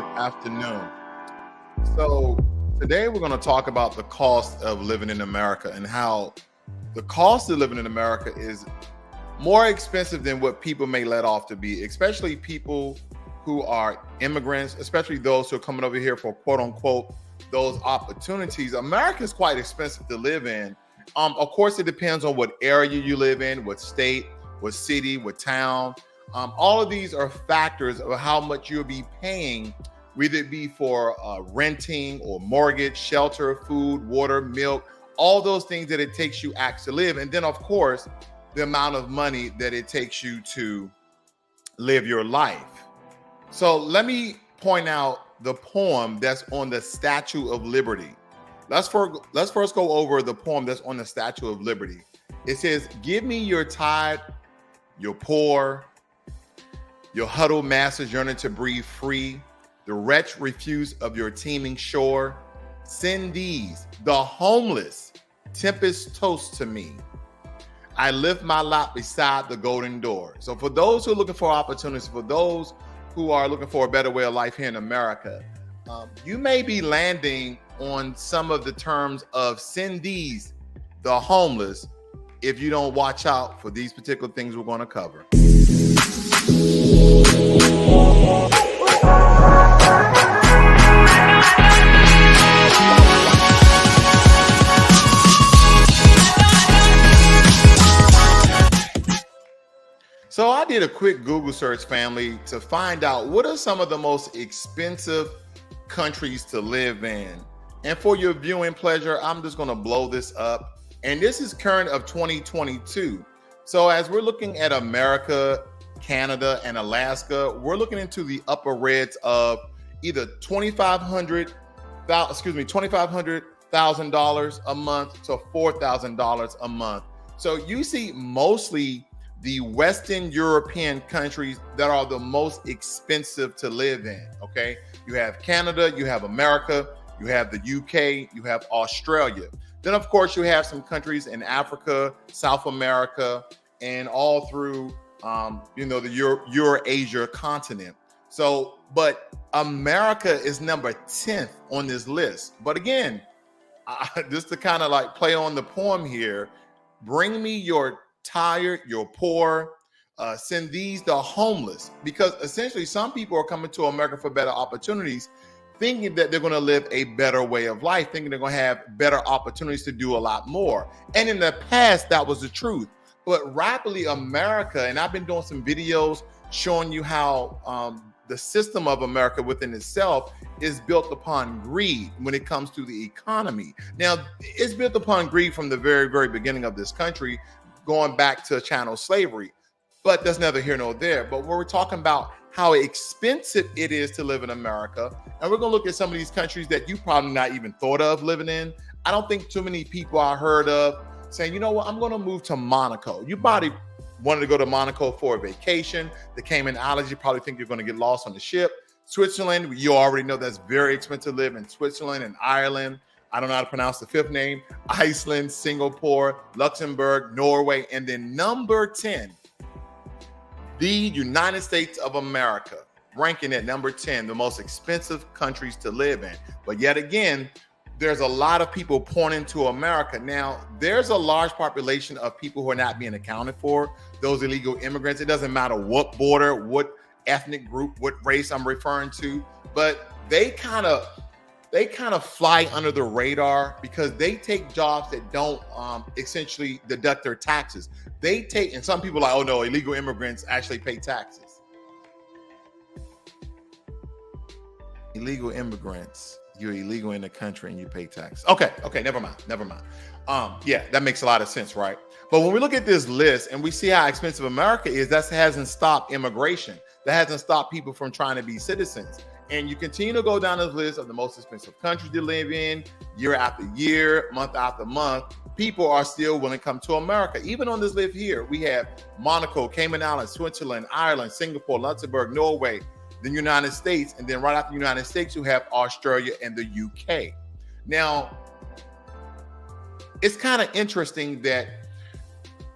good afternoon. So today we're going to talk about the cost of living in America and how the cost of living in America is more expensive than what people may let off to be, especially people who are immigrants, especially those who are coming over here for quote unquote those opportunities. America is quite expensive to live in. Of course, it depends on what area you live in, what state, what city, what town. All of these are factors of how much you'll be paying, whether it be for renting or mortgage, shelter, food, water, milk, all those things that it takes you actually live. And then, of course, the amount of money that it takes you to live your life. So let me point out the poem that's on the Statue of Liberty. Let's first go over the poem that's on the Statue of Liberty. It says, "Give me your tired, your poor, your huddled masses yearning to breathe free, the wretched refuse of your teeming shore. Send these, the homeless, tempest toast to me. I lift my lot beside the golden door." So for those who are looking for opportunities, for those who are looking for a better way of life here in America, you may be landing on some of the terms of "send these, the homeless," if you don't watch out for these particular things we're going to cover. So I did a quick Google search, family, to find out what are some of the most expensive countries to live in. And for your viewing pleasure, I'm just going to blow this up. And this is current of 2022. So as we're looking at America, Canada, and Alaska, we're looking into the upper reds of either $2,500,000 a month to $4,000 a month. So you see mostly the Western European countries that are the most expensive to live in, okay? You have Canada, you have America, you have the UK, you have Australia. Then, of course, you have some countries in Africa, South America, and all through, the Eurasia continent. So, but America is number 10th on this list. But again, just to kind of like play on the poem here, bring me your tired, your poor, send these the homeless, because essentially some people are coming to America for better opportunities, thinking that they're going to live a better way of life, thinking they're going to have better opportunities to do a lot more. And in the past, that was the truth. But rapidly, America, and I've been doing some videos showing you how the system of America within itself is built upon greed when it comes to the economy. Now, it's built upon greed from the very, very beginning of this country, going back to chattel slavery, but that's neither here nor there. But we're talking about how expensive it is to live in America, and we're going to look at some of these countries that you probably not even thought of living in. I don't think too many people are heard of saying, you know what, I'm going to move to Monaco. You probably wanted to go to Monaco for a vacation. The Cayman Islands, you probably think you're going to get lost on the ship. Switzerland, you already know that's very expensive to live in Switzerland and Ireland. I don't know how to pronounce the fifth name. Iceland, Singapore, Luxembourg, Norway, and then number 10, the United States of America, ranking at number 10, the most expensive countries to live in. But yet again, there's a lot of people pointing to America. Now, there's a large population of people who are not being accounted for, those illegal immigrants. It doesn't matter what border, what ethnic group, what race I'm referring to, but they kind of fly under the radar because they take jobs that don't essentially deduct their taxes. They take, and some people are like, oh no, illegal immigrants actually pay taxes. Illegal immigrants, you're illegal in the country and you pay taxes. Okay, never mind. Yeah, that makes a lot of sense, right? But when we look at this list and we see how expensive America is, that hasn't stopped immigration. That hasn't stopped people from trying to be citizens. And you continue to go down this list of the most expensive countries to live in, year after year, month after month. People are still willing to come to America. Even on this list here, we have Monaco, Cayman Islands, Switzerland, Ireland, Singapore, Luxembourg, Norway, the United States, and then right after the United States, you have Australia and the UK. Now, it's kind of interesting that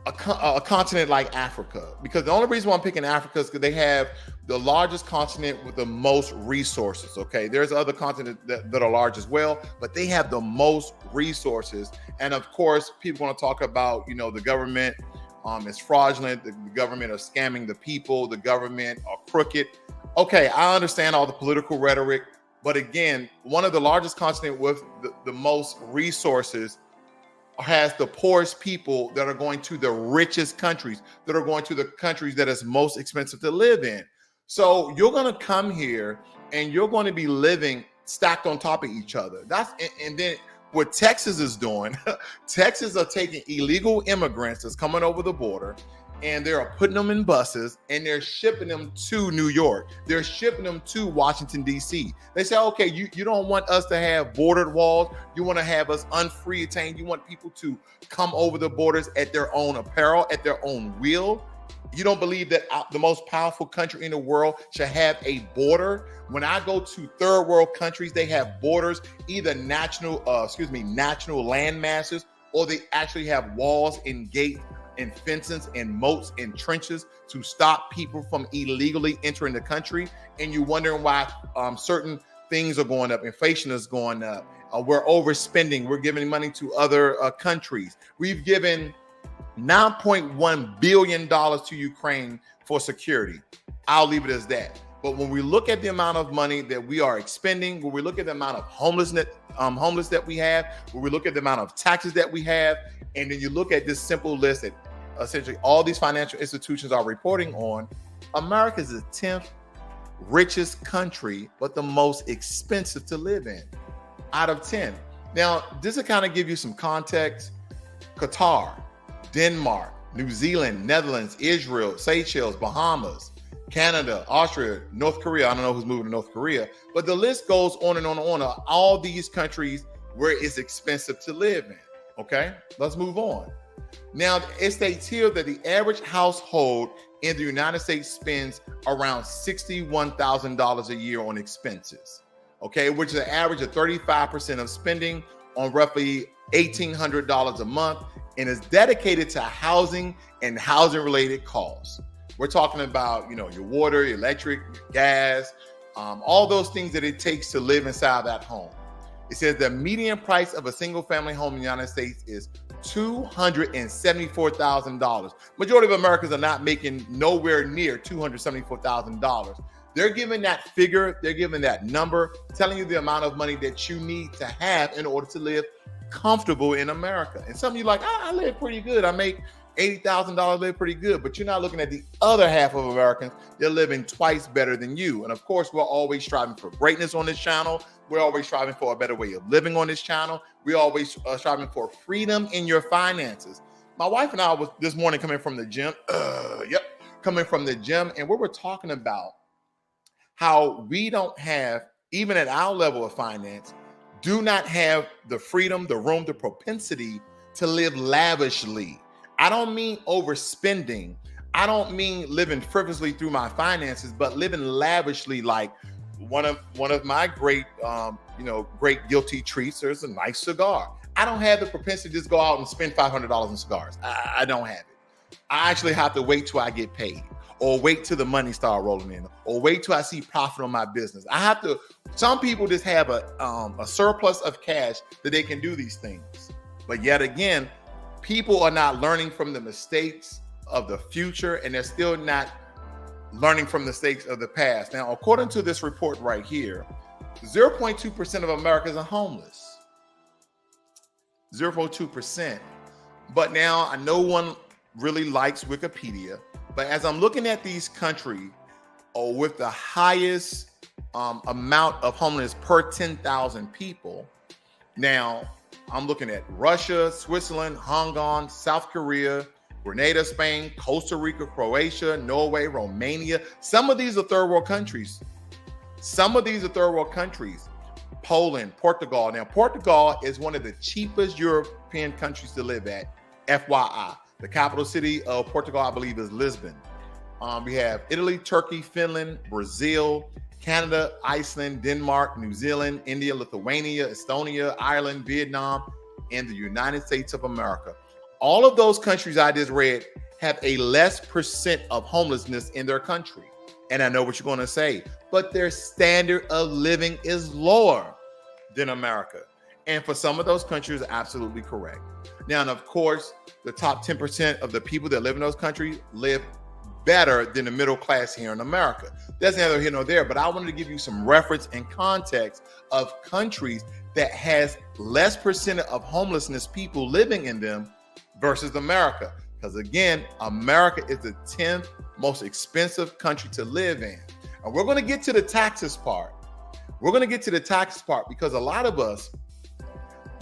a continent like Africa, because the only reason why I'm picking Africa is because they have the largest continent with the most resources. Okay, there's other continents that are large as well, but they have the most resources. And of course, people want to talk about, the government is fraudulent, the government are scamming the people, the government are crooked. Okay, I understand all the political rhetoric, but again, one of the largest continent with the most resources has the poorest people that are going to the richest countries, that are going to the countries that is most expensive to live in. So you're going to come here and you're going to be living stacked on top of each other. And then what Texas is doing, Texas are taking illegal immigrants that's coming over the border, and they're putting them in buses and they're shipping them to New York. They're shipping them to Washington, D.C. They say, okay, you don't want us to have bordered walls. You want to have us unfree attained. You want people to come over the borders at their own apparel, at their own will. You don't believe that the most powerful country in the world should have a border? When I go to third world countries, they have borders, either national land masses, or they actually have walls and gates and fences and moats and trenches to stop people from illegally entering the country. And you're wondering why certain things are going up. Inflation is going up. We're overspending. We're giving money to other countries. We've given $9.1 billion to Ukraine for security. I'll leave it as that. But when we look at the amount of money that we are expending, when we look at the amount of homeless that we have, when we look at the amount of taxes that we have, and then you look at this simple list that essentially all these financial institutions are reporting on, America is the 10th richest country, but the most expensive to live in out of 10. Now, this will kind of give you some context. Qatar, Denmark, New Zealand, Netherlands, Israel, Seychelles, Bahamas, Canada, Austria, North Korea. I don't know who's moving to North Korea, but the list goes on and on and on. All these countries where it's expensive to live in. Okay, let's move on. Now, it states here that the average household in the United States spends around $61,000 a year on expenses, okay, which is an average of 35% of spending on roughly $1,800 a month, and is dedicated to housing and housing-related costs. We're talking about, your water, your electric, your gas, all those things that it takes to live inside that home. It says the median price of a single-family home in the United States is $274,000. Majority of Americans are not making nowhere near $274,000. They're giving that figure, they're giving that number, telling you the amount of money that you need to have in order to live comfortable in America. And some of you are like, I live pretty good. I make $80,000, live pretty good. But you're not looking at the other half of Americans. They're living twice better than you. And of course, we're always striving for greatness on this channel. We're always striving for a better way of living on this channel. We're always striving for freedom in your finances. My wife and I was this morning coming from the gym. Coming from the gym. And we were talking about how we don't have, even at our level of finance, do not have the freedom, the room, the propensity to live lavishly. I don't mean overspending. I don't mean living frivolously through my finances, but living lavishly. Like one of my great guilty treats, there's a nice cigar. I don't have the propensity to just go out and spend $500 in cigars. I don't have it. I actually have to wait till I get paid, or wait till the money start rolling in, or wait till I see profit on my business. Some people just have a surplus of cash that they can do these things. But yet again, people are not learning from the mistakes of the future, and they're still not learning from the mistakes of the past. Now, according to this report right here, 0.2% of Americans are homeless. 0.2%. But now, no one really likes Wikipedia. But as I'm looking at these countries with the highest amount of homeless per 10,000 people, now I'm looking at Russia, Switzerland, Hong Kong, South Korea, Grenada, Spain, Costa Rica, Croatia, Norway, Romania. Some of these are third world countries. Poland, Portugal. Now, Portugal is one of the cheapest European countries to live at, FYI. The capital city of Portugal, I believe, is Lisbon. We have Italy, Turkey, Finland, Brazil, Canada, Iceland, Denmark, New Zealand, India, Lithuania, Estonia, Ireland, Vietnam, and the United States of America. All of those countries I just read have a less percent of homelessness in their country. And I know what you're going to say, but their standard of living is lower than America. And for some of those countries, absolutely correct. Now, and of course, the top 10% of the people that live in those countries live better than the middle class here in America. That's neither here nor there, but I wanted to give you some reference and context of countries that has less percent of homelessness people living in them versus America. Because again, America is the 10th most expensive country to live in. And we're going to get to the taxes part. We're going to get to the taxes part because a lot of us,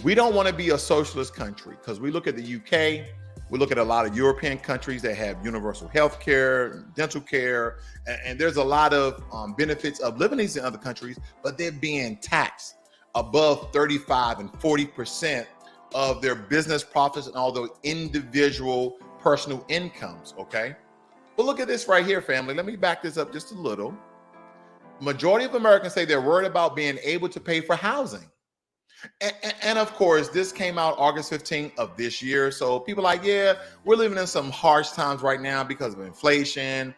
we don't want to be a socialist country because we look at the UK, we look at a lot of European countries that have universal health care, dental care, and there's a lot of benefits of living in these other countries, but they're being taxed above 35 and 40% of their business profits and all the individual personal incomes, okay? But look at this right here, family. Let me back this up just a little. Majority of Americans say they're worried about being able to pay for housing. And of course, this came out August 15th of this year. So people are like, yeah, we're living in some harsh times right now because of inflation.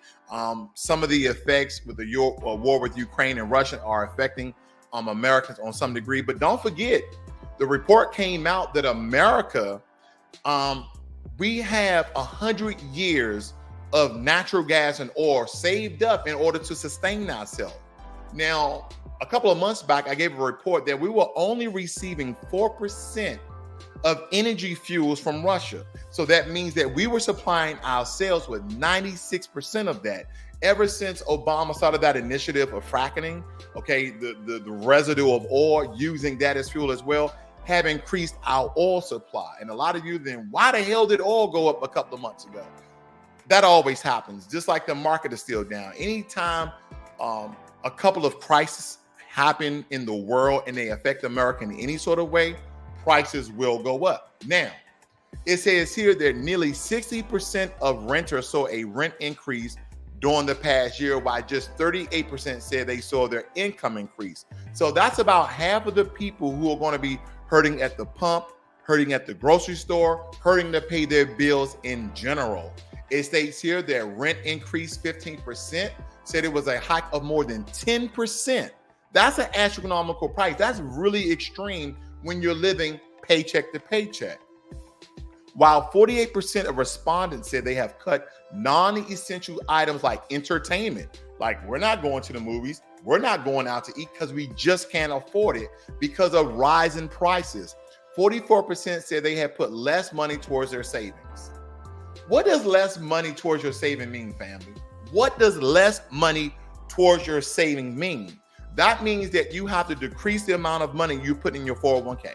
Some of the effects with the war with Ukraine and Russia are affecting Americans on some degree. But don't forget, the report came out that America, we have 100 years of natural gas and oil saved up in order to sustain ourselves. Now, a couple of months back, I gave a report that we were only receiving 4% of energy fuels from Russia. So that means that we were supplying ourselves with 96% of that. Ever since Obama started that initiative of fracking, okay, the residue of oil, using that as fuel as well, have increased our oil supply. And a lot of you then, why the hell did oil go up a couple of months ago? That always happens, just like the market is still down. Anytime a couple of crises happen in the world and they affect America in any sort of way, prices will go up. Now, it says here that nearly 60% of renters saw a rent increase during the past year, while just 38% said they saw their income increase. So that's about half of the people who are going to be hurting at the pump, hurting at the grocery store, hurting to pay their bills in general. It states here that rent increased 15%, said it was a hike of more than 10%. That's an astronomical price. That's really extreme when you're living paycheck to paycheck. While 48% of respondents said they have cut non-essential items like entertainment, like we're not going to the movies, we're not going out to eat because we just can't afford it because of rising prices. 44% said they have put less money towards their savings. What does less money towards your saving mean, family? What does less money towards your saving mean? That means that you have to decrease the amount of money you put in your 401k.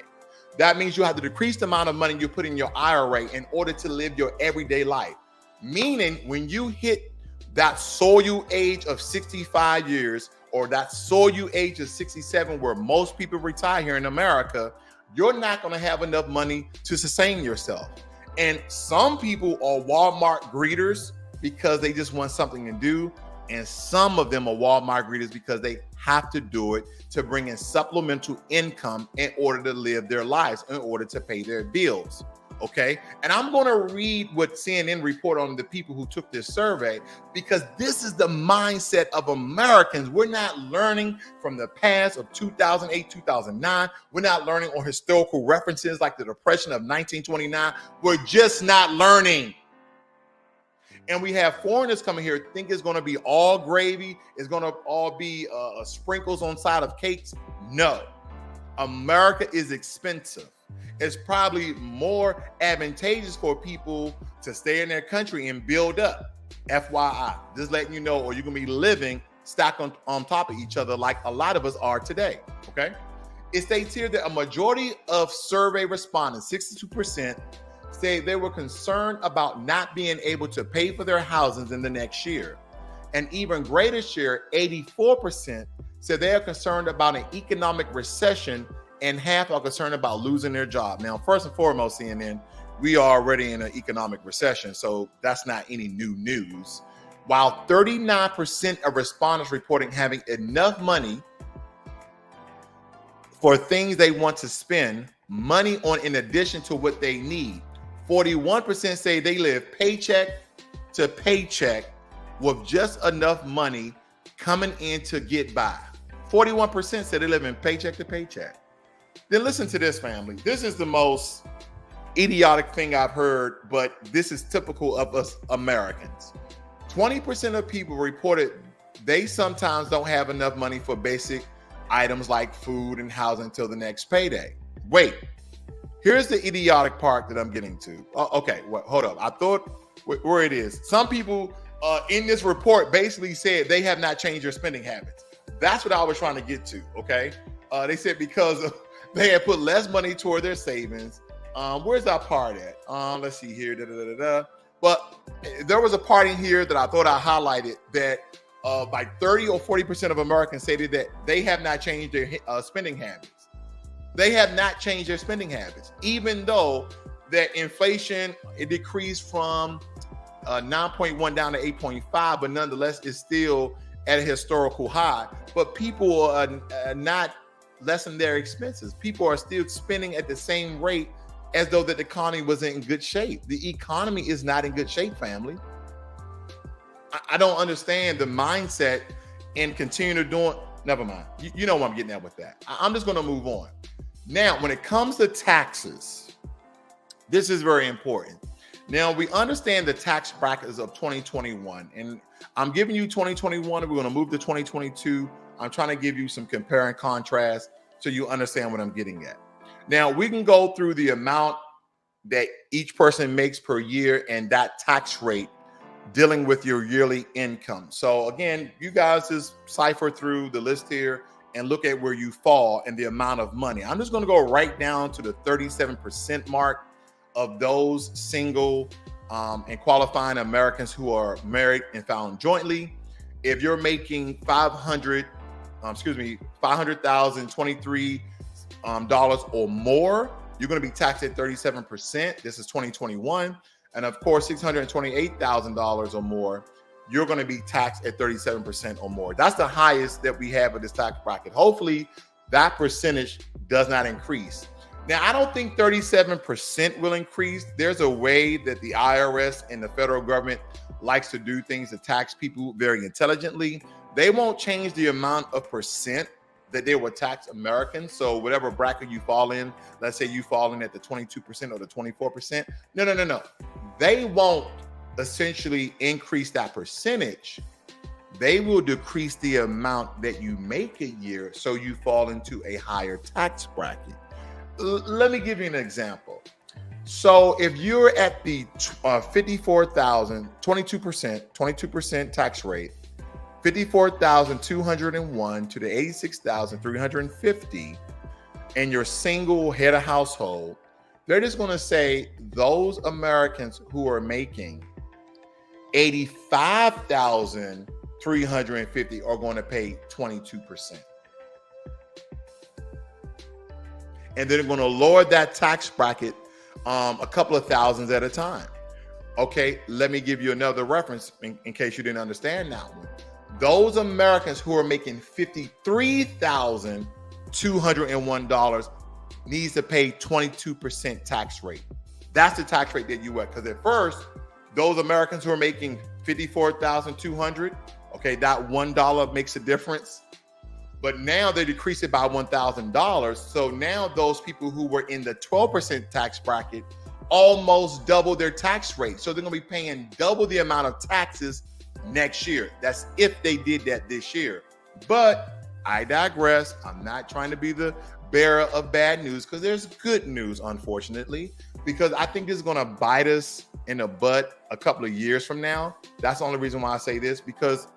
That means you have to decrease the amount of money you put in your IRA in order to live your everyday life. Meaning when you hit that soil age of 65 years or that soil age of 67, where most people retire here in America, you're not going to have enough money to sustain yourself. And some people are Walmart greeters because they just want something to do. And some of them are Walmart greeters because they have to do it to bring in supplemental income in order to live their lives, in order to pay their bills. Okay. And I'm going to read what CNN report on the people who took this survey, because this is the mindset of Americans. We're not learning from the past of 2008, 2009. We're not learning on historical references like the Depression of 1929. We're just not learning. And we have foreigners coming here think it's going to be all gravy. It's going to all be sprinkles on side of cakes. No, America is expensive. It's probably more advantageous for people to stay in their country and build up. FYI, just letting you know, or you're going to be living stacked on top of each other like a lot of us are today. Okay. It states here that a majority of survey respondents, 62%, say they were concerned about not being able to pay for their houses in the next year. An even greater share, 84%, said they are concerned about an economic recession, and half are concerned about losing their job. Now, first and foremost, CNN, we are already in an economic recession, so that's not any new news. While 39% of respondents reporting having enough money for things they want to spend money on in addition to what they need, 41% say they live paycheck to paycheck with just enough money coming in to get by. 41% said they live in paycheck to paycheck. Then listen to this, family. This is the most idiotic thing I've heard, but this is typical of us Americans. 20% of people reported they sometimes don't have enough money for basic items like food and housing until the next payday. Wait, here's the idiotic part that I'm getting to. Okay, well, hold up. I thought where it is. Some people in this report basically said they have not changed their spending habits. That's what I was trying to get to, okay? They said because they had put less money toward their savings. Where's that part at? Let's see here. But there was a part in here that I thought I highlighted that like 30 or 40% of Americans stated that they have not changed their spending habits. They have not changed their spending habits, even though that inflation, it decreased from 9.1 down to 8.5, but nonetheless, it's still at a historical high. But people are not lessening their expenses. People are still spending at the same rate as though that the economy was in good shape. The economy is not in good shape, family. I don't understand the mindset and continue to do it. Never mind. You know what I'm getting at with that. I'm just going to move on. Now, when it comes to taxes, this is very important. Now, we understand the tax brackets of 2021, and I'm giving you 2021, and we're going to move to 2022. I'm trying to give you some compare and contrast so you understand what I'm getting at. Now, we can go through the amount that each person makes per year and that tax rate dealing with your yearly income. So again, you guys just cipher through the list here and look at where you fall and the amount of money. I'm just going to go right down to the 37% mark of those single and qualifying Americans who are married and found jointly. If you're making $500,023 or more, you're going to be taxed at 37%. This is 2021. And of course, $628,000 or more, you're going to be taxed at 37% or more. That's the highest that we have with this tax bracket. Hopefully that percentage does not increase. Now, I don't think 37% will increase. There's a way that the IRS and the federal government likes to do things to tax people very intelligently. They won't change the amount of percent that they will tax Americans. So whatever bracket you fall in, let's say you fall in at the 22% or the 24%. No. They won't essentially increase that percentage. They will decrease the amount that you make a year so you fall into a higher tax bracket. Let me give you an example. So if you're at the 54,000, 22% tax rate, 54,201 to the 86,350, and you're single head of household, they're just going to say those Americans who are making 85,350 are going to pay 22%. And they're going to lower that tax bracket a couple of thousands at a time. Okay, let me give you another reference in case you didn't understand that one. Those Americans who are making $53,201 needs to pay 22% tax rate. That's the tax rate that you at. Because at first, those Americans who are making $54,200, okay, that $1 makes a difference. But now they decrease it by $1,000. So now those people who were in the 12% tax bracket almost double their tax rate. So they're going to be paying double the amount of taxes next year. That's if they did that this year. But I digress. I'm not trying to be the bearer of bad news because there's good news, unfortunately, because I think this is going to bite us in the butt a couple of years from now. That's the only reason why I say this, because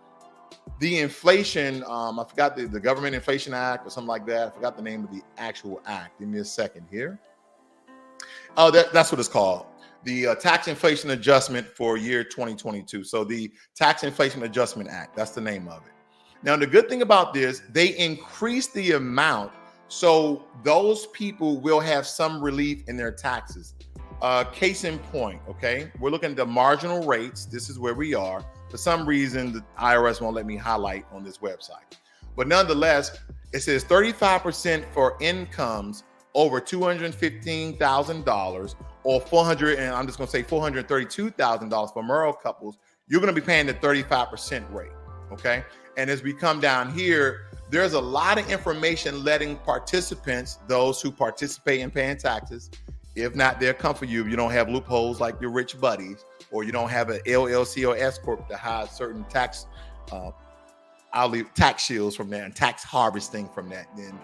the inflation, I forgot the Government Inflation Act or something like that. I forgot the name of the actual act. Give me a second here. Oh, that's what it's called. The Tax Inflation Adjustment for year 2022. So the Tax Inflation Adjustment Act, that's the name of it. Now, the good thing about this, they increase the amount so those people will have some relief in their taxes. Case in point, okay? We're looking at the marginal rates. This is where we are. For some reason, the IRS won't let me highlight on this website. But nonetheless, it says 35% for incomes over $215,000 or $432,000 for married couples. You're going to be paying the 35% rate, okay? And as we come down here, there's a lot of information letting participants, those who participate in paying taxes, if not, they'll come for you if you don't have loopholes like your rich buddies, or you don't have an LLC or S Corp to hide certain tax, I'll leave tax shields from that and tax harvesting from that, then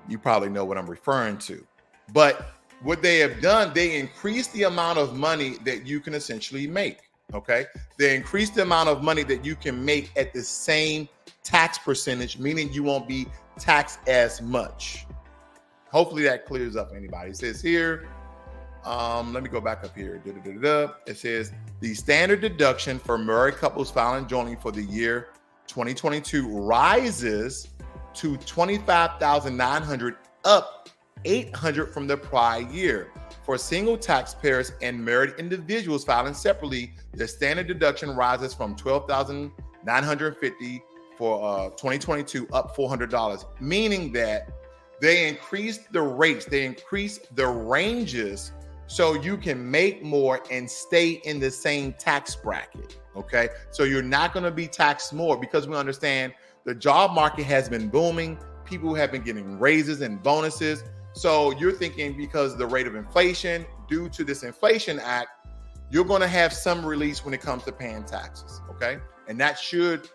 you probably know what I'm referring to. But what they have done, they increase the amount of money that you can essentially make, okay? They increase the amount of money that you can make at the same tax percentage, meaning you won't be taxed as much. Hopefully that clears up anybody. It says here, let me go back up here. It says the standard deduction for married couples filing jointly for the year 2022 rises to $25,900, up $800 from the prior year. For single taxpayers and married individuals filing separately, the standard deduction rises from $12,950 for 2022, up $400, meaning that they increased the rates, they increased the ranges so you can make more and stay in the same tax bracket, okay? So you're not going to be taxed more, because we understand the job market has been booming. People have been getting raises and bonuses. So you're thinking because of the rate of inflation, due to this Inflation Act, you're going to have some release when it comes to paying taxes, okay? And that should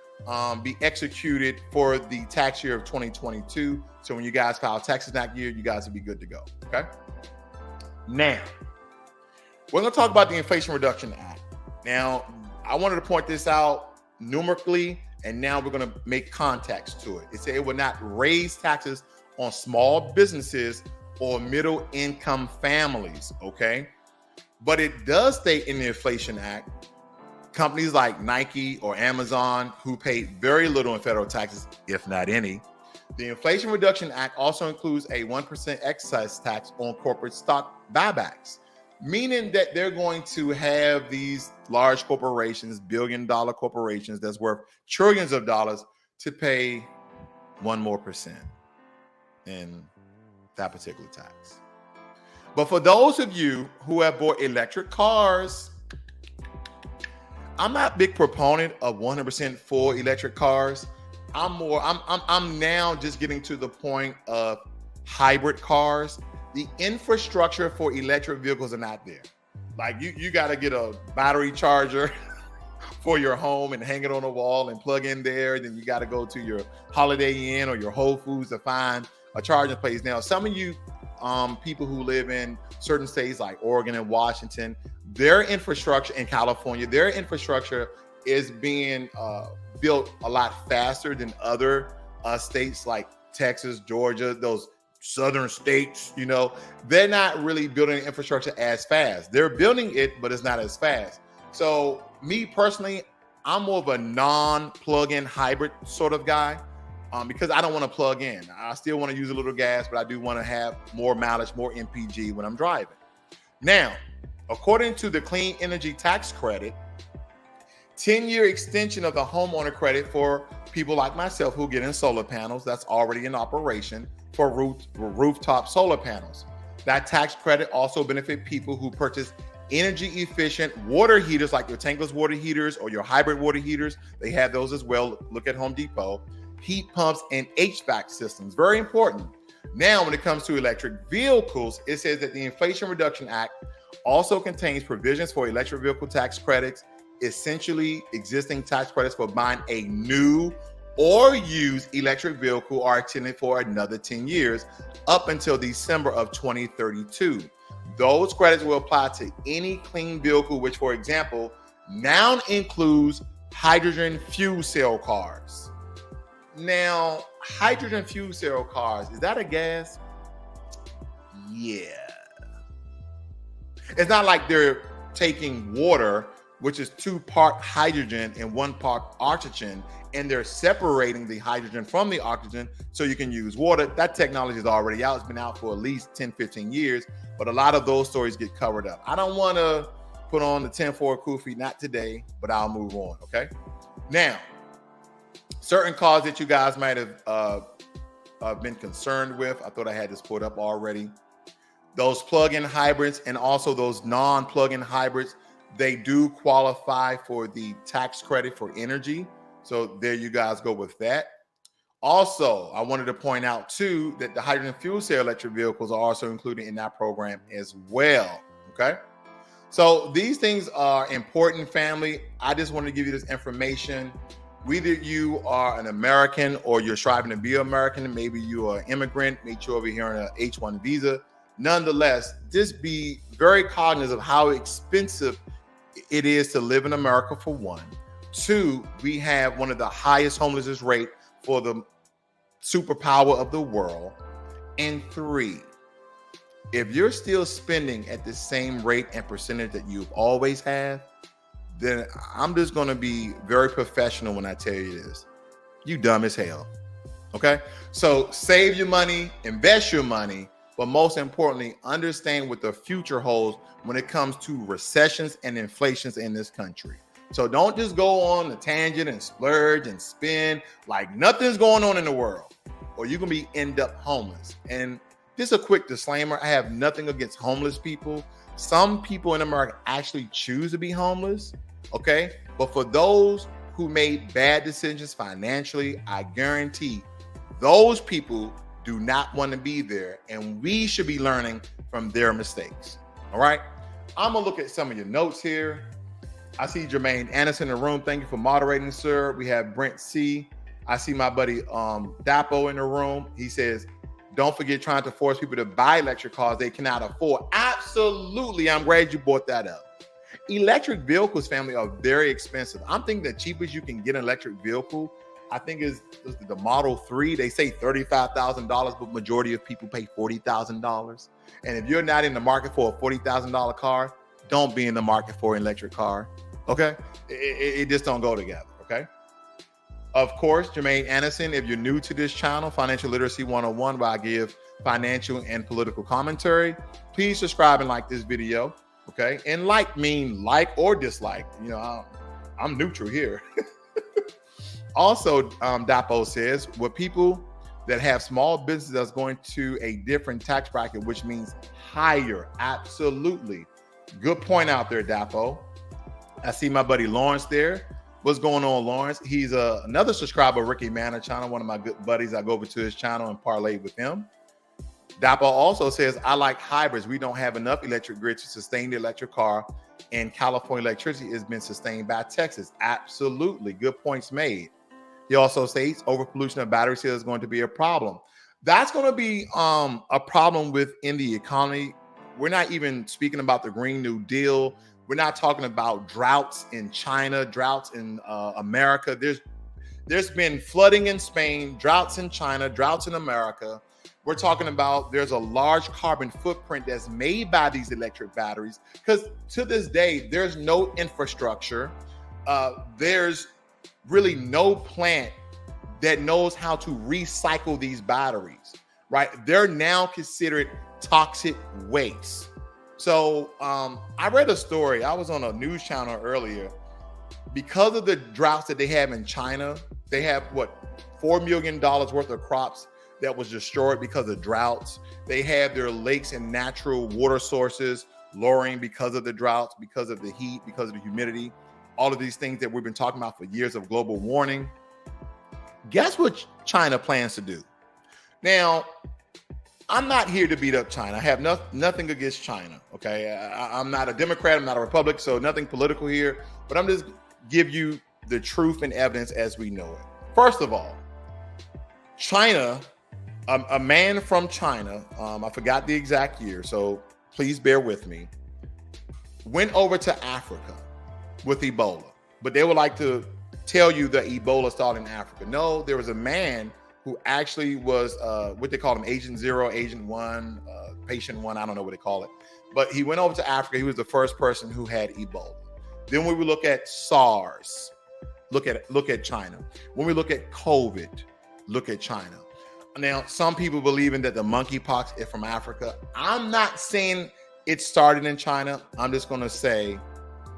be executed for the tax year of 2022. So when you guys file taxes that year, you guys will be good to go, okay? Now, we're going to talk about the Inflation Reduction Act. Now, I wanted to point this out numerically, and now we're going to make context to it. It said it will not raise taxes on small businesses or middle income families, okay? But it does state in the Inflation Act, companies like Nike or Amazon, who pay very little in federal taxes, if not any. The Inflation Reduction Act also includes a 1% excise tax on corporate stock buybacks, meaning that they're going to have these large corporations, billion-dollar corporations that's worth trillions of dollars, to pay 1% more in that particular tax. But for those of you who have bought electric cars, I'm not a big proponent of 100% full electric cars. I'm now just getting to the point of hybrid cars. The infrastructure for electric vehicles are not there. Like you got to get a battery charger for your home and hang it on a wall and plug in there. Then you got to go to your Holiday Inn or your Whole Foods to find a charging place. Now, some of you people who live in certain states like Oregon and Washington, their infrastructure, in California, their infrastructure is being built a lot faster than other states like Texas, Georgia, those southern states. You know, they're not really building infrastructure as fast. They're building it, but it's not as fast. So me personally, I'm more of a non-plug-in hybrid sort of guy, because I don't want to plug in. I still want to use a little gas, but I do want to have more mileage, more MPG when I'm driving. Now, according to the Clean Energy Tax Credit, 10-year extension of the homeowner credit for people like myself who get in solar panels that's already in operation for rooftop solar panels. That tax credit also benefits people who purchase energy efficient water heaters like your tankless water heaters or your hybrid water heaters. They have those as well. Look at Home Depot. Heat pumps and HVAC systems. Very important. Now, when it comes to electric vehicles, it says that the Inflation Reduction Act also contains provisions for electric vehicle tax credits. Essentially, existing tax credits for buying a new or used electric vehicle are extended for another 10 years up until December of 2032. Those credits will apply to any clean vehicle, which, for example, now includes hydrogen fuel cell cars. Now, hydrogen fuel cell cars, is that a gas? Yeah. It's not like they're taking water, which is 2 part hydrogen and 1 part oxygen, and they're separating the hydrogen from the oxygen so you can use water. That technology is already out. It's been out for at least 10, 15 years, but a lot of those stories get covered up. I don't want to put on the 10-4 Kofi, not today, but I'll move on, okay? Now, certain cars that you guys might have been concerned with, I thought I had this put up already. Those plug-in hybrids and also those non-plug-in hybrids, they do qualify for the tax credit for energy. So there you guys go with that. Also, I wanted to point out too that the hydrogen fuel cell electric vehicles are also included in that program as well. Okay. So these things are important, family. I just wanted to give you this information. Whether you are an American or you're striving to be an American, maybe you are an immigrant, maybe you're over here on an H-1 visa. Nonetheless, just be very cognizant of how expensive it is to live in America, for one. Two, we have one of the highest homelessness rate for the superpower of the world. And three, if you're still spending at the same rate and percentage that you've always had, then I'm just going to be very professional when I tell you this. You dumb as hell. Okay? So save your money, invest your money, but most importantly, understand what the future holds when it comes to recessions and inflations in this country. So don't just go on a tangent and splurge and spend like nothing's going on in the world, or you're going to end up homeless. And just a quick disclaimer, I have nothing against homeless people. Some people in America actually choose to be homeless, okay? But for those who made bad decisions financially, I guarantee those people do not want to be there, and we should be learning from their mistakes, all right? I'm going to look at some of your notes here. I see Jermaine Anderson in the room. Thank you for moderating, sir. We have Brent C. I see my buddy Dapo in the room. He says, don't forget trying to force people to buy electric cars they cannot afford. Absolutely. I'm glad you brought that up. Electric vehicles, family, are very expensive. I'm thinking the cheapest you can get an electric vehicle, I think is the Model 3. They say $35,000, but majority of people pay $40,000. And if you're not in the market for a $40,000 car, don't be in the market for an electric car. Okay? It just don't go together. Okay? Of course, Jermaine Anderson, if you're new to this channel, Financial Literacy 101, where I give financial and political commentary, please subscribe and like this video. Okay? And like mean like or dislike. You know, I'm neutral here. Also, Dapo says, with people that have small businesses that's going to a different tax bracket, which means higher. Absolutely. Good point out there, Dapo. I see my buddy Lawrence there. What's going on, Lawrence? He's another subscriber, Ricky Manor channel, one of my good buddies. I go over to his channel and parlay with him. Dapo also says, I like hybrids. We don't have enough electric grid to sustain the electric car, and California electricity has been sustained by Texas. Absolutely. Good points made. He also states overpollution of battery cells is going to be a problem. That's going to be a problem within the economy. We're not even speaking about the Green New Deal. We're not talking about droughts in China, droughts in America. There's been flooding in Spain, droughts in China, droughts in America. We're talking about there's a large carbon footprint that's made by these electric batteries, because to this day, there's no infrastructure. There's really no plant that knows how to recycle these batteries, right? They're now considered toxic waste. So I read a story. I was on a news channel earlier. Because of the droughts that they have in China, they have $4 million worth of crops that was destroyed because of droughts. They have their lakes and natural water sources lowering because of the droughts, because of the heat, because of the humidity, all of these things that we've been talking about for years of global warming. Guess what China plans to do? Now, I'm not here to beat up China. I have nothing against China, okay? I'm not a Democrat, I'm not a Republican, so nothing political here, but I'm just give you the truth and evidence as we know it. First of all, China, a man from China, I forgot the exact year, so please bear with me, went over to Africa with Ebola. But they would like to tell you that Ebola started in Africa. No, there was a man who actually was what they call him, Agent Zero, Agent One, Patient One, I don't know what they call it. But he went over to Africa. He was the first person who had Ebola. Then when we look at SARS, look at China. When we look at COVID, look at China. Now, some people believing that the monkeypox is from Africa. I'm not saying it started in China. I'm just going to say,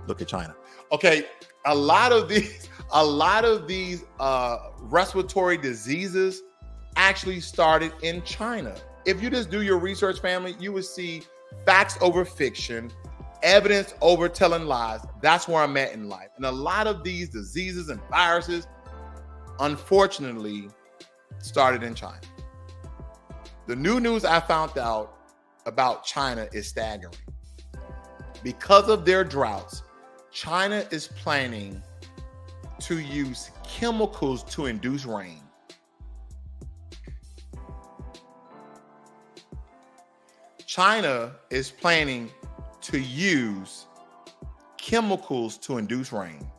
look at China. Okay, a lot of these respiratory diseases actually started in China. If you just do your research, family, you will see facts over fiction, evidence over telling lies. That's where I'm at in life. And a lot of these diseases and viruses unfortunately started in China. The new news I found out about China is staggering. Because of their droughts, China is planning to use chemicals to induce rain. China is planning to use chemicals to induce rain.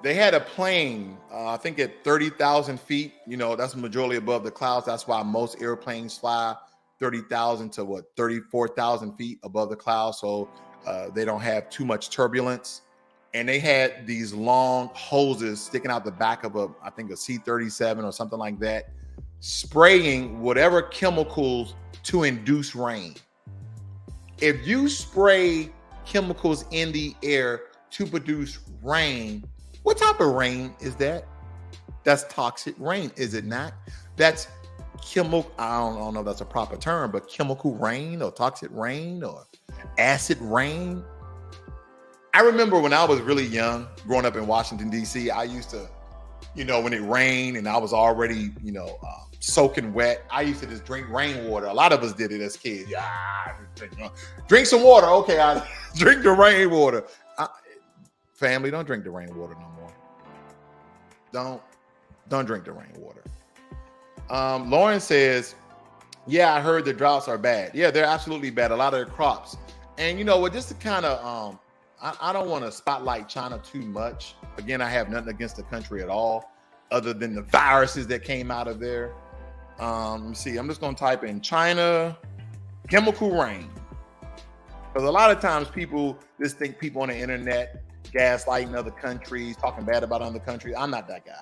They had a plane, I think at 30,000 feet, that's majority above the clouds. That's why most airplanes fly 30,000 to 34,000 feet above the clouds. So they don't have too much turbulence. And they had these long hoses sticking out the back of I think a C-37 or something like that, spraying whatever chemicals to induce rain. If you spray chemicals in the air to produce rain, what type of rain is that? That's toxic rain, is it not? That's chemical, I don't know if that's a proper term, but chemical rain or toxic rain or acid rain. I remember when I was really young, growing up in Washington, D.C., I used to, when it rained and I was already, soaking wet, I used to just drink rainwater. A lot of us did it as kids. Yeah, drink some water. Okay, I drink the rainwater. Family, don't drink the rainwater no more. Don't drink the rainwater. Lauren says, yeah, I heard the droughts are bad. Yeah, they're absolutely bad. A lot of their crops. And just to kind of, I don't want to spotlight China too much. Again, I have nothing against the country at all, other than the viruses that came out of there. Let me see. I'm just going to type in China chemical rain. Because a lot of times people just think people on the internet gaslighting other countries, talking bad about other countries. I'm not that guy.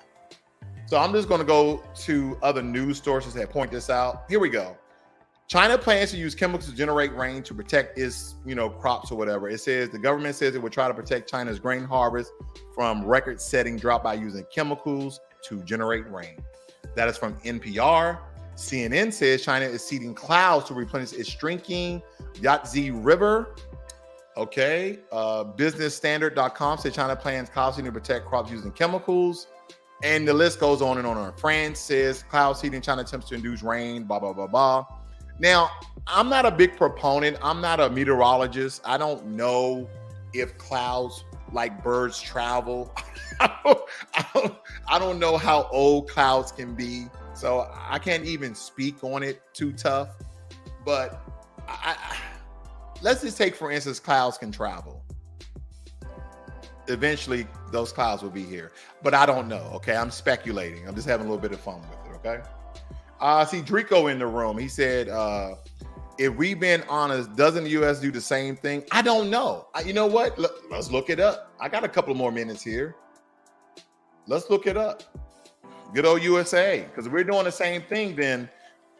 So I'm just going to go to other news sources that point this out. Here we go. China plans to use chemicals to generate rain to protect its, crops or whatever. It says the government says it will try to protect China's grain harvest from record-setting drought by using chemicals to generate rain. That is from NPR. CNN says China is seeding clouds to replenish its shrinking Yangtze River. Okay. BusinessStandard.com says China plans cloud seeding to protect crops using chemicals. And the list goes on and on. France says cloud seeding China attempts to induce rain, blah, blah, blah, blah. Now, I'm not a big proponent. I'm not a meteorologist. I don't know if clouds like birds travel. I don't know how old clouds can be. So I can't even speak on it too tough. But let's just take, for instance, clouds can travel. Eventually, those clouds will be here. But I don't know, okay? I'm speculating. I'm just having a little bit of fun with it, okay? I see Drico in the room. He said, if we've been honest, doesn't the U.S. do the same thing? I don't know. You know what? Let's look it up. I got a couple more minutes here. Let's look it up. Good old USA. Because if we're doing the same thing, then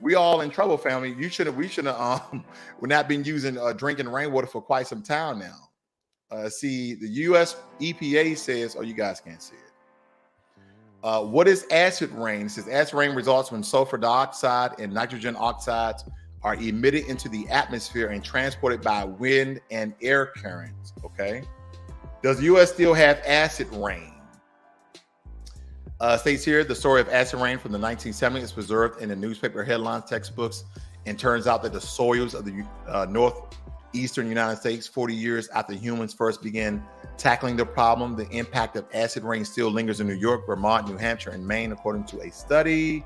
we all in trouble, family. We should have, we're not been using drinking rainwater for quite some time now. See, the U.S. EPA says, oh, you guys can't see it. What is acid rain? It says acid rain results when sulfur dioxide and nitrogen oxides are emitted into the atmosphere and transported by wind and air currents. Okay. Does the U.S. still have acid rain? States here, the story of acid rain from the 1970s is preserved in the newspaper headlines, textbooks, and turns out that the soils of the northeastern United States, 40 years after humans first began tackling the problem, the impact of acid rain still lingers in New York, Vermont, New Hampshire, and Maine, according to a study.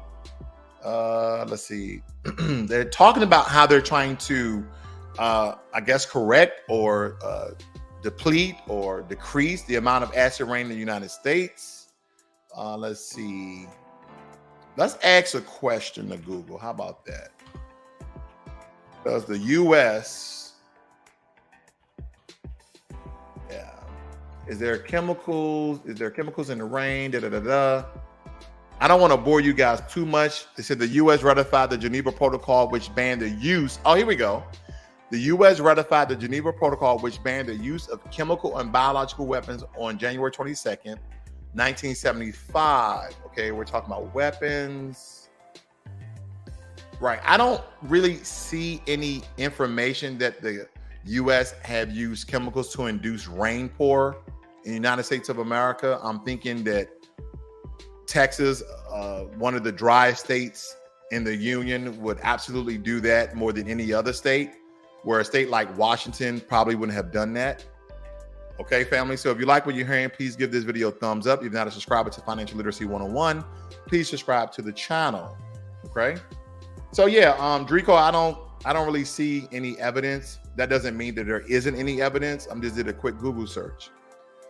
Let's see. They're talking about how they're trying to, I guess, correct or deplete or decrease the amount of acid rain in the United States. Let's see. Let's ask a question to Google. How about that? Does the U.S. Is there chemicals? Is there chemicals in the rain? I don't want to bore you guys too much. They said the U.S. ratified the Geneva Protocol, which banned the use. Oh, here we go. The U.S. ratified the Geneva Protocol, which banned the use of chemical and biological weapons on January 22nd, 1975. Okay, we're talking about weapons. Right. I don't really see any information that the U.S. have used chemicals to induce rain pour in the United States of America. I'm thinking that Texas, one of the driest states in the union, would absolutely do that more than any other state, where a state like Washington probably wouldn't have done that. Okay, family. So if you like what you're hearing, please give this video a thumbs up. If you're not a subscriber to Financial Literacy 101, please subscribe to the channel. Okay. So yeah, Drico, I don't really see any evidence. That doesn't mean that there isn't any evidence. I just did a quick Google search.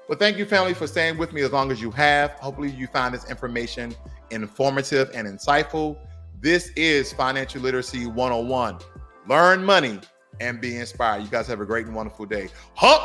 But thank you, family, for staying with me as long as you have. Hopefully you find this information informative and insightful. This is Financial Literacy 101. Learn money and be inspired. You guys have a great and wonderful day. Hump